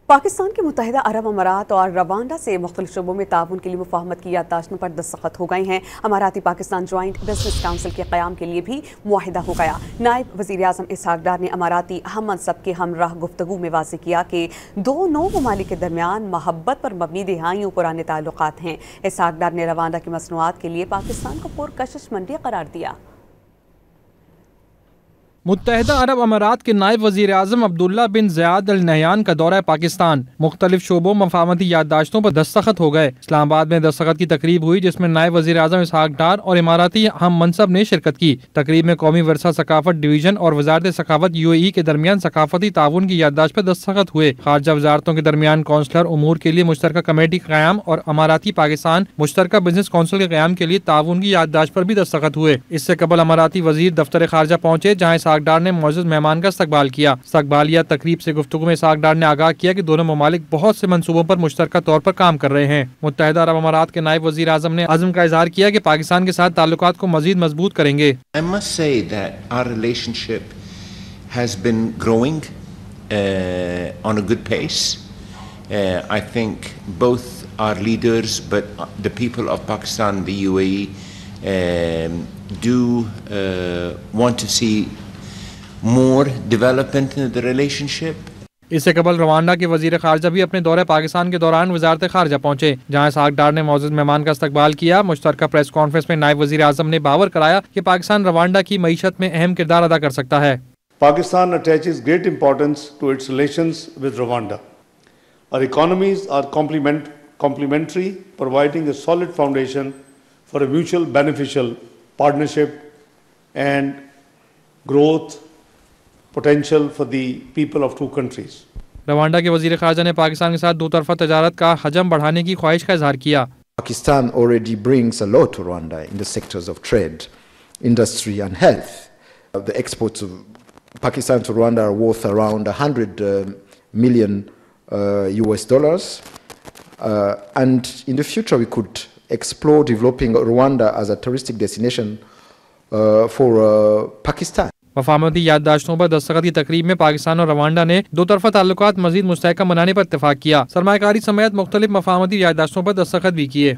पाकिस्तान के मुत्तहिदा अरब अमारात और रवांडा से मुख्तलिफ शोबों में ताउन के लिए मुफाहमत की याददाश्तों पर दस्तखत हो गए हैं। अमाराती पाकिस्तान ज्वाइंट बिजनेस काउंसिल के क़याम के लिए भी मुआहिदा हो गया। नायब वज़ीर आज़म इसहाक डार ने अमाराती हम मनसब के हमराह गुफ्तगू में वाज़े किया कि दोनों ममालिक के दरमियान महब्बत पर मबनी दिहाइयों पुराने ताल्लुकात हैं। इसहाक डार ने रवांडा की मसनूआत के लिए पाकिस्तान को पुरकशिश मंडी करार दिया। मुत्तहिदा अरब अमारात के नायब वज़ीर आज़म Abdullah bin Zayed Al Nahyan का दौरा पाकिस्तान। मुख्तलिफ शोबों मफाहमती याददाश्तों पर दस्तखत हो गए। इस्लामाबाद में दस्तखत की तकरीब हुई जिसमें नायब वज़ीर आज़म इसहाक डार और इमाराती हम मनसब ने शिरकत की। तकरीब में कौमी वरसा सकाफत डिवीजन और वजारत सकाफत UAE के दरमियान सकाफती ताउन की याददाश्त पर दस्तखत हुए। खारजा वजारतों के दरमियान कौंसलर उमूर के लिए मुश्तरका कमेटी का क़याम और अमाराती पाकिस्तान मुश्तरका बिजनेस कौंसिल के क़याम के लिए ताउन की याददाश्त पर भी दस्तखत हुए। इससे कबल अमाराती वज़ीर दफ्तर खारजा पहुंचे जहाँ इसहाक डार ने मौजूद मेहमान का इस्तकबाल किया। इस्तकबालिया तकरीब से गुफ्तगू में इसहाक डार ने आगाह किया कि दोनों ममालिक बहुत से मंसूबों पर मुश्तरका तौर पर काम कर रहे हैं। मुत्तहिदा अरब अमारात के नायब वज़ीर आज़म ने अज़्म का इज़हार किया कि पाकिस्तान के साथ ताल्लुकात को मज़ीद मजबूत करेंगे। I must say that our relationship has been growing on a good pace. I think both our leaders, but the people of Pakistan and the UAE do want to see more development in the relationship. इससे कबल Rwanda के वजीर खारजा भी अपने दौरे पाकिस्तान के दौरान वजारत खारजा पहुंचे जहां इसहाक डार ने मौजूद मेहमान का इस्तकबाल किया। मुश्तरका प्रेस कॉन्फ्रेंस में नायब वजीर आज़म ने बावर कराया कि पाकिस्तान रवांडा की मईशत में अहम किरदार अदा कर सकता है। Pakistan attaches great importance to its relations with Rwanda. Our economies are complementary, providing a solid foundation for a mutual beneficial partnership and growth potential for the people of two countries. Rwanda के वजीर खारजा ने पाकिस्तान के साथ दो तरफा तजारत का हजम बढ़ाने की ख्वाहिश का इजहार किया। Pakistan already brings a lot to Rwanda in the sectors of trade, industry and health. The exports of Pakistan to Rwanda are worth around $100 million US dollars. And in the future we could explore developing Rwanda as a touristic destination for Pakistan. मफाहमती याददाश्तों पर दस्तखत की तकरीब में पाकिस्तान और Rwanda ने दो तरफा ताल्लुकात मजीद मुस्तहकम बनाने पर इत्तेफाक किया। सरमायाकारी समेत मुख्तलिफ मफाहमती याददाश्तों पर दस्तखत भी किए।